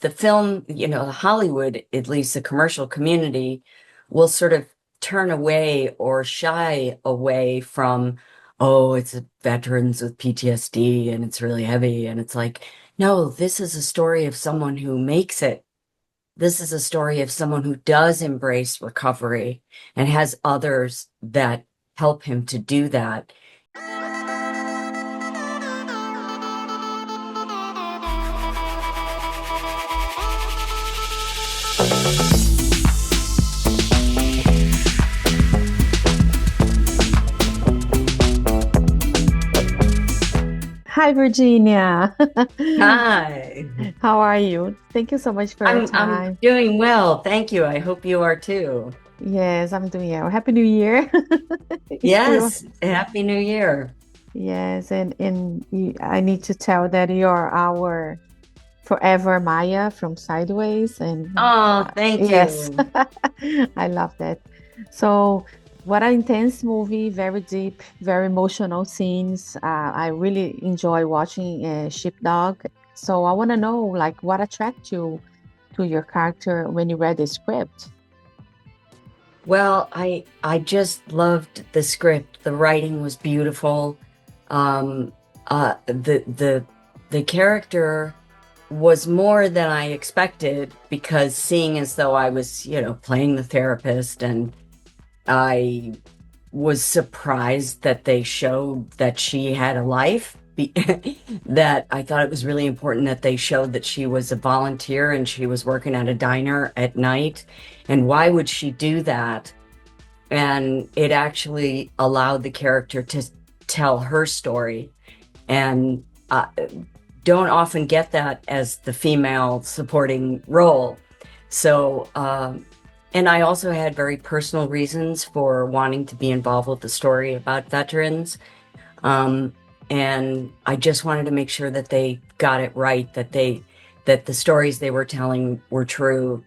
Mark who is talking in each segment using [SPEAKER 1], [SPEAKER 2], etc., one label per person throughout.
[SPEAKER 1] the film, Hollywood, at least the commercial community, will sort of turn away or shy away from, oh, it's veterans with PTSD and it's really heavy. And it's like, no, this is a story of someone who makes it. This is a story of someone who does embrace recovery and has others that help him to do that.
[SPEAKER 2] Hi, Virginia.
[SPEAKER 1] Hi,
[SPEAKER 2] How are you? Thank you so much for your
[SPEAKER 1] I'm
[SPEAKER 2] time.
[SPEAKER 1] doing well. Thank you. I hope you are too.
[SPEAKER 2] Yes, I'm doing well. Happy New Year. It's still,
[SPEAKER 1] Yes, Happy New Year.
[SPEAKER 2] yes, I need to tell that you're our forever Maya from Sideways, and
[SPEAKER 1] Oh, thank
[SPEAKER 2] yes,
[SPEAKER 1] you.
[SPEAKER 2] I love that. So, what an intense movie, very deep, very emotional scenes. I really enjoy watching Sheepdog. So, I want to know, like, what attracted you to your character when you read the script?
[SPEAKER 1] Well, I just loved the script. The writing was beautiful. Um, the character was more than I expected because seeing as though I was, playing the therapist, and I was surprised that they showed that she had a life. That I thought it was really important that they showed that she was a volunteer and she was working at a diner at night. And why would she do that? And it actually allowed the character to tell her story. And don't often get that as the female supporting role. So, and I also had very personal reasons for wanting to be involved with the story about veterans. Um, and I just wanted to make sure that they got it right, that the stories they were telling were true.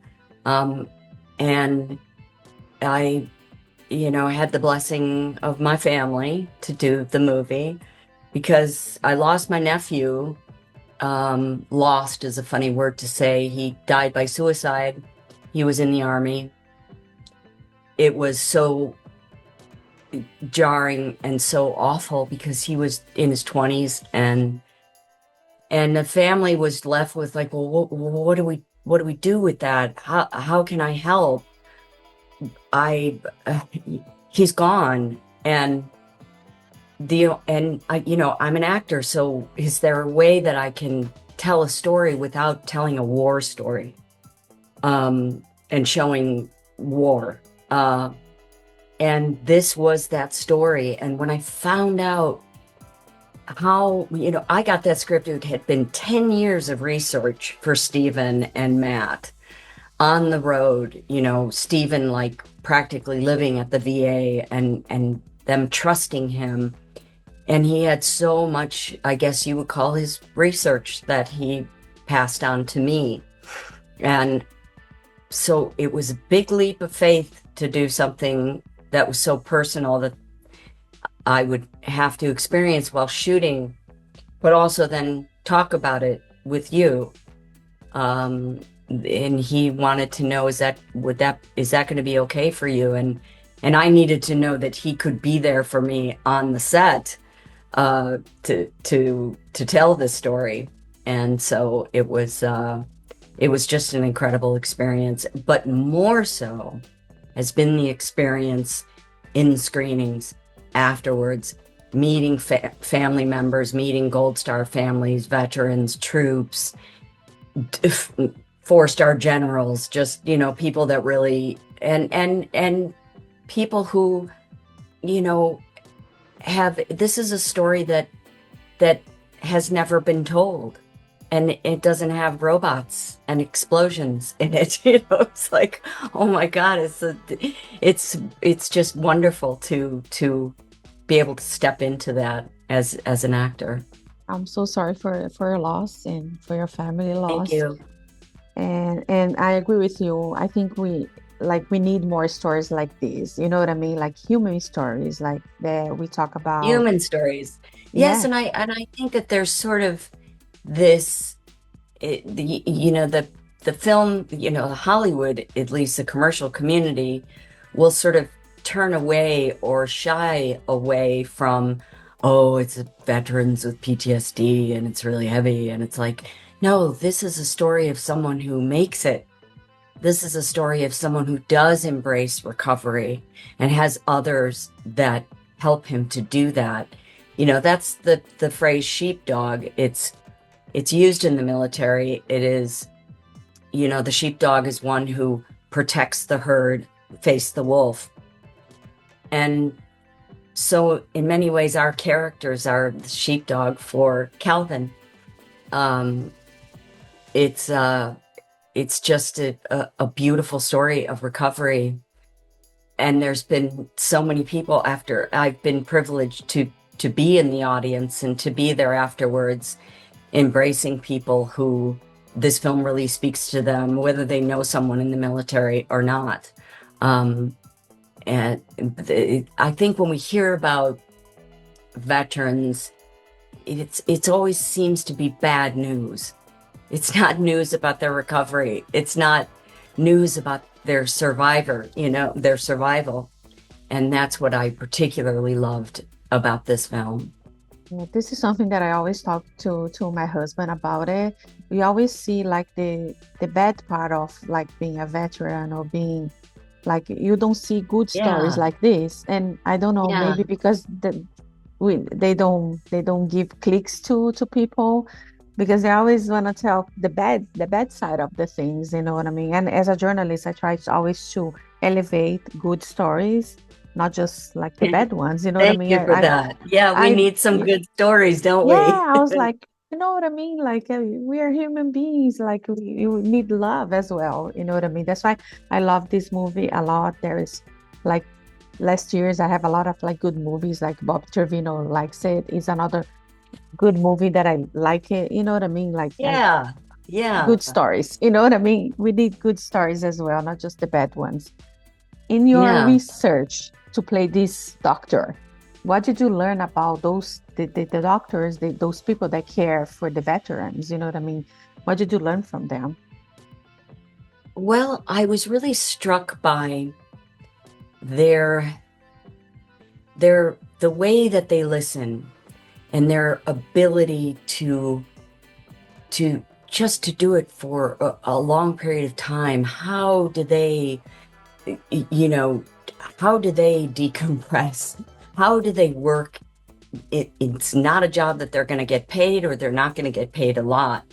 [SPEAKER 1] Um, and I, had the blessing of my family to do the movie because I lost my nephew. Lost is a funny word to say. He died by suicide. He was in the army. It was so jarring and so awful because he was in his 20s, and the family was left with like, well, what do we do with that? How can I help? I He's gone, and I'm an actor, so is there a way that I can tell a story without telling a war story, and showing war? And this was that story. And when I found out how, I got that script, it had been 10 years of research for Stephen and Matt on the road, Stephen like practically living at the VA, and them trusting him. And he had so much, I guess you would call his research, that he passed on to me. And so it was a big leap of faith to do something that was so personal that I would have to experience while shooting, but also then talk about it with you. And he wanted to know, is that going to be okay for you? And I needed to know that he could be there for me on the set, to tell this story. And so it was just an incredible experience, but more so has been the experience in screenings afterwards, meeting family members, meeting Gold Star families, veterans, troops, four-star generals, just, people that really, and people who, you know, this is a story that has never been told. And it doesn't have robots and explosions in it. It's like, oh my God, it's just wonderful to be able to step into that as an actor.
[SPEAKER 2] I'm so sorry for your loss and for your family
[SPEAKER 1] Thank
[SPEAKER 2] loss.
[SPEAKER 1] you.
[SPEAKER 2] And I agree with you. I think we need more stories like this. You know what I mean? Like human stories, like that we talk about.
[SPEAKER 1] Human stories. Yes,
[SPEAKER 2] Yeah.
[SPEAKER 1] and I think that there's sort of this, the the film, you know, Hollywood, at least the commercial community, will sort of turn away or shy away from, oh, it's veterans with PTSD and it's really heavy. And it's like, no, this is a story of someone who makes it. This is a story of someone who does embrace recovery and has others that help him to do that. You know, that's the phrase sheepdog. It's used in the military. It is, you know, the sheepdog is one who protects the herd, face the wolf. And so in many ways, our characters are the sheepdog for Calvin. Um, it's just a beautiful story of recovery. And there's been so many people after I've been privileged to be in the audience and to be there afterwards, embracing people who this film really speaks to them, whether they know someone in the military or not. And I think when we hear about veterans, it's always seems to be bad news. It's not news about their recovery. It's not news about their their survival. And that's what I particularly loved about this film.
[SPEAKER 2] Yeah, this is something that I always talk to my husband about it. We always see like the bad part of like being a veteran or being like you don't see good stories
[SPEAKER 1] Yeah,
[SPEAKER 2] like this. And I don't know,
[SPEAKER 1] yeah.
[SPEAKER 2] maybe because they don't give clicks to people because they always want to tell the bad side of the things, you know what I mean? And as a journalist, I try to always to elevate good stories, not just like the bad ones, you know what I
[SPEAKER 1] Thank
[SPEAKER 2] mean?
[SPEAKER 1] you for that. Yeah, we
[SPEAKER 2] I
[SPEAKER 1] need some good stories, don't we?
[SPEAKER 2] yeah, I was like, you know what I mean? Like we are human beings, like we need love as well, you know what I mean? That's why I love this movie a lot. There is like last years I have a lot of like good movies like Bob Trevino likes it is another good movie that I like it, you know what I mean? Like
[SPEAKER 1] Yeah, yeah.
[SPEAKER 2] good stories, you know what I mean? We need good stories as well, not just the bad ones. In your
[SPEAKER 1] Yeah.
[SPEAKER 2] research to play this doctor, what did you learn about the doctors, those people that care for the veterans? You know what I mean? What did you learn from them?
[SPEAKER 1] Well, I was really struck by their the way that they listen and their ability to just to do it for a long period of time. How do they, you know, how do they decompress? How do they work? It's not a job that they're going to get paid or they're not going to get paid a lot.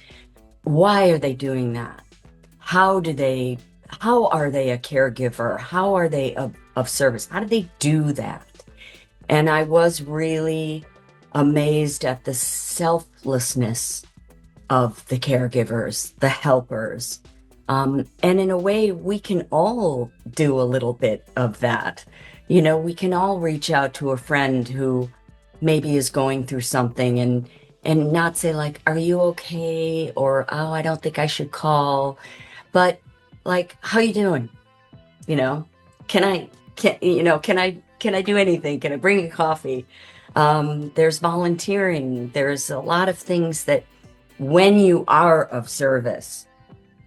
[SPEAKER 1] Why are they doing that? How do they, how are they a caregiver? How are they of service? How do they do that? And I was really amazed at the selflessness of the caregivers, the helpers. And in a way, we can all do a little bit of that. You know, we can all reach out to a friend who maybe is going through something and not say like, "Are you okay?" or "Oh, I don't think I should call," but like, "How you doing?" You know, can I do anything? Can I bring you coffee? There's volunteering. There's a lot of things that when you are of service,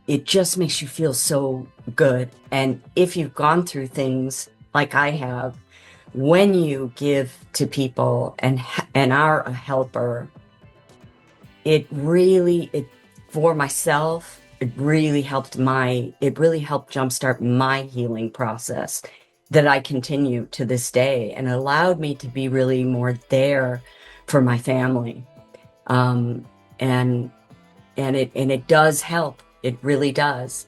[SPEAKER 1] it just makes you feel so good. And if you've gone through things like I have, when you give to people and are a helper, it for myself, it really helped jumpstart my healing process that I continue to this day and allowed me to be really more there for my family. Um, and it does help. It really does.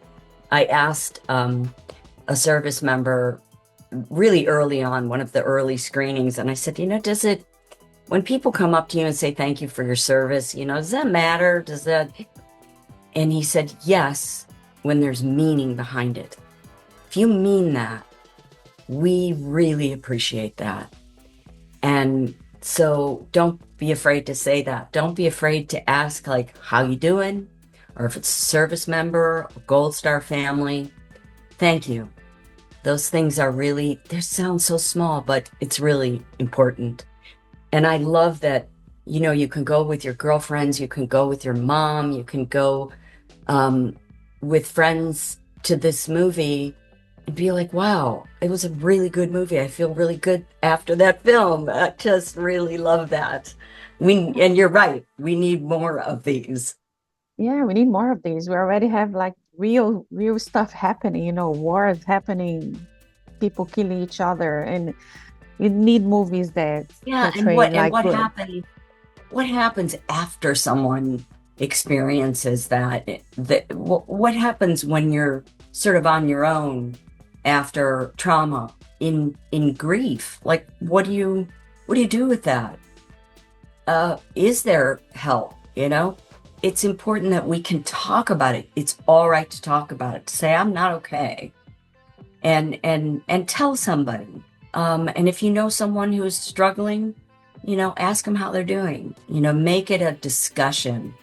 [SPEAKER 1] I asked a service member really early on, one of the early screenings, and I said, does it, when people come up to you and say thank you for your service, does that matter? Does that? And he said, yes, when there's meaning behind it. If you mean that, we really appreciate that. And so don't be afraid to say that. Don't be afraid to ask, like, how you doing? Or if it's a service member, a Gold Star family, thank you. Those things are really, they sound so small, but it's really important. And I love that, you can go with your girlfriends, you can go with your mom, you can go, with friends to this movie and be like, wow, it was a really good movie. I feel really good after that film. I just really love that. And you're right, we need more of these.
[SPEAKER 2] Yeah, we need more of these. We already have like real stuff happening, wars happening, people killing each other, and we need movies that
[SPEAKER 1] Yeah, and
[SPEAKER 2] portray like good.
[SPEAKER 1] what happens after someone experiences that? What happens when you're sort of on your own after trauma in grief? Like, what do you do with that? Is there help? It's important that we can talk about it. It's all right to talk about it, to say I'm not okay, and tell somebody. And if you know someone who is struggling, ask them how they're doing. Make it a discussion.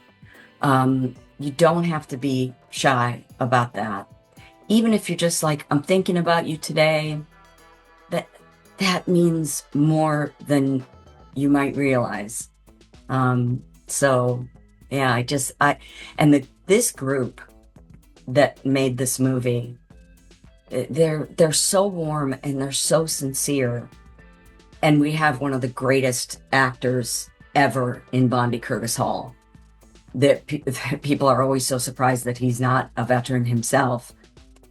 [SPEAKER 1] You don't have to be shy about that. Even if you're just like, I'm thinking about you today, that means more than you might realize. So yeah, this group that made this movie, they're so warm and they're so sincere. And we have one of the greatest actors ever in Vondie Curtis-Hall. That people are always so surprised that he's not a veteran himself.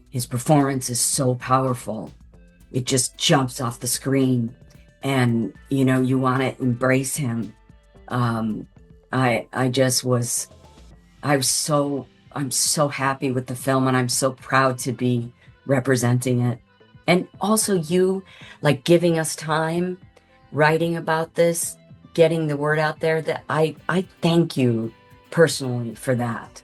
[SPEAKER 1] His performance is so powerful. It just jumps off the screen, and you want to embrace him. I'm so happy with the film, and I'm so proud to be representing it. And also you, like, giving us time, writing about this, getting the word out there, that I thank you personally for that.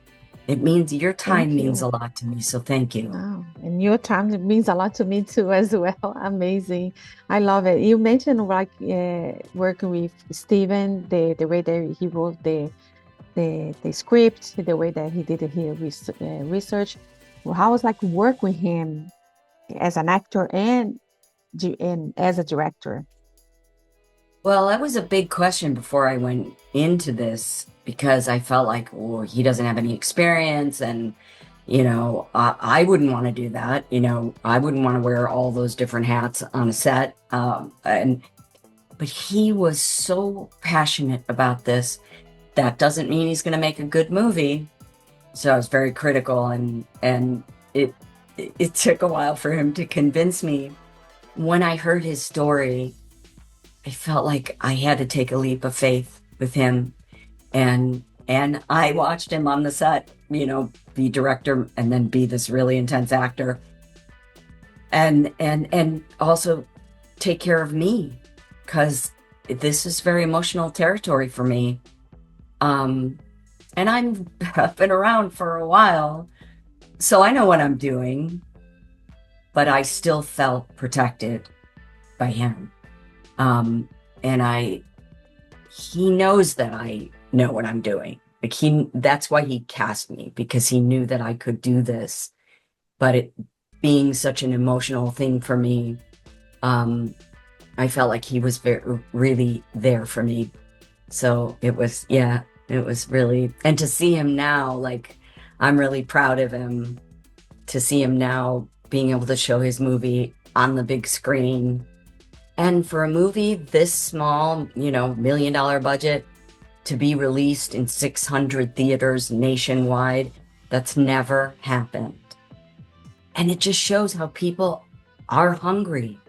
[SPEAKER 1] It means your time means a lot to me, so thank you.
[SPEAKER 2] Wow. And your time means a lot to me too as well. Amazing. I love it. You mentioned like working with Steven, the way that he wrote the script, the way that he did his research. Well, how was like work with him as an actor and as a director?
[SPEAKER 1] Well, that was a big question before I went into this, because I felt like, well, he doesn't have any experience, and I wouldn't want to do that. I wouldn't want to wear all those different hats on a set. But he was so passionate about this. That doesn't mean he's going to make a good movie. So I was very critical, and it took a while for him to convince me. When I heard his story, I felt like I had to take a leap of faith with him. And I watched him on the set, be director and then be this really intense actor. And also take care of me, because this is very emotional territory for me. And I've been around for a while, so I know what I'm doing, but I still felt protected by him. And he knows that I know what I'm doing. Like, that's why he cast me, because he knew that I could do this. But it being such an emotional thing for me, I felt like he was really there for me. So it was really, and to see him now, like, I'm really proud of him, to see him now being able to show his movie on the big screen. And for a movie this small, $1 million budget, to be released in 600 theaters nationwide, that's never happened. And it just shows how people are hungry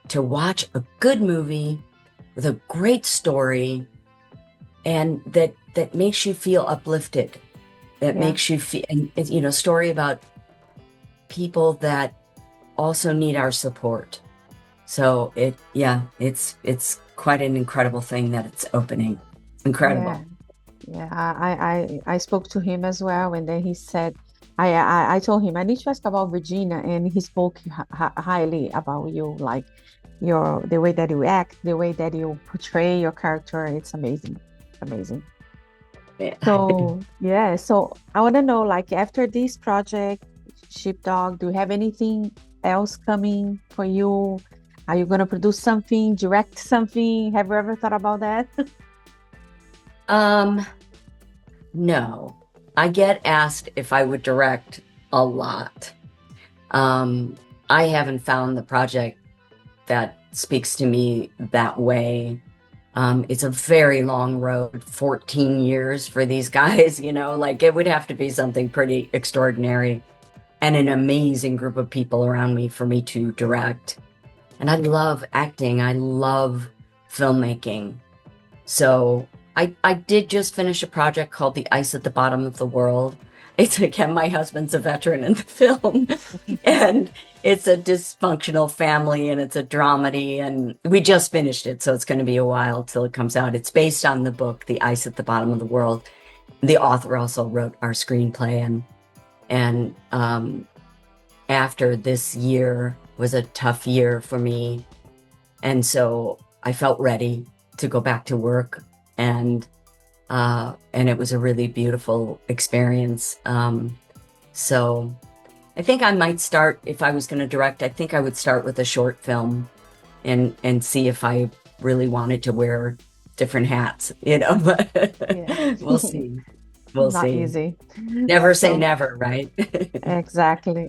[SPEAKER 1] to watch a good movie with a great story, and that makes you feel uplifted, that makes you feel, and story about people that also need our support. So it's quite an incredible thing that it's opening. Incredible.
[SPEAKER 2] Yeah. I spoke to him as well, and then he said, I told him I need to ask about Virginia, and he spoke highly about you, like the way that you act, the way that you portray your character. It's amazing.
[SPEAKER 1] Yeah.
[SPEAKER 2] So I want to know, like, after this project, Sheepdog, do you have anything else coming for you? Are you going to produce something, direct something? Have you ever thought about that?
[SPEAKER 1] No. I get asked if I would direct a lot. I haven't found the project that speaks to me that way. It's a very long road, 14 years for these guys, like it would have to be something pretty extraordinary and an amazing group of people around me for me to direct. And I love acting. I love filmmaking. So I did just finish a project called The Ice at the Bottom of the World. It's again, my husband's a veteran in the film, and it's a dysfunctional family, and it's a dramedy, and we just finished it, so it's going to be a while till it comes out. It's based on the book, The Ice at the Bottom of the World. The author also wrote our screenplay, and after this year was a tough year for me, and so I felt ready to go back to work, and it was a really beautiful experience. So I think I might start, if I was going to direct, I think I would start with a short film and see if I really wanted to wear different hats,
[SPEAKER 2] Yeah.
[SPEAKER 1] We'll see. We'll
[SPEAKER 2] Not
[SPEAKER 1] see.
[SPEAKER 2] easy.
[SPEAKER 1] Never say
[SPEAKER 2] So
[SPEAKER 1] never, right?
[SPEAKER 2] exactly.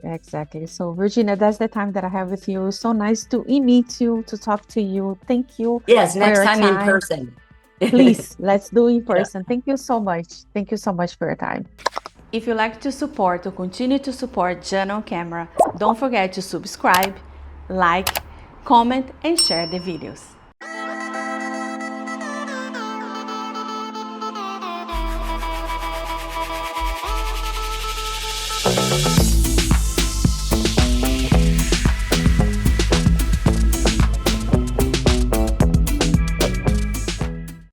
[SPEAKER 2] So Virginia, that's the time that I have with you. So nice to meet you, to talk to you. Thank you
[SPEAKER 1] Yes,
[SPEAKER 2] for
[SPEAKER 1] next
[SPEAKER 2] your
[SPEAKER 1] time in
[SPEAKER 2] time.
[SPEAKER 1] person.
[SPEAKER 2] Please, let's do in
[SPEAKER 1] Yeah.
[SPEAKER 2] person. Thank you so much. Thank you so much for your time. If you like to support or continue to support Jana on Camera, don't forget to subscribe, like, comment, and share the videos.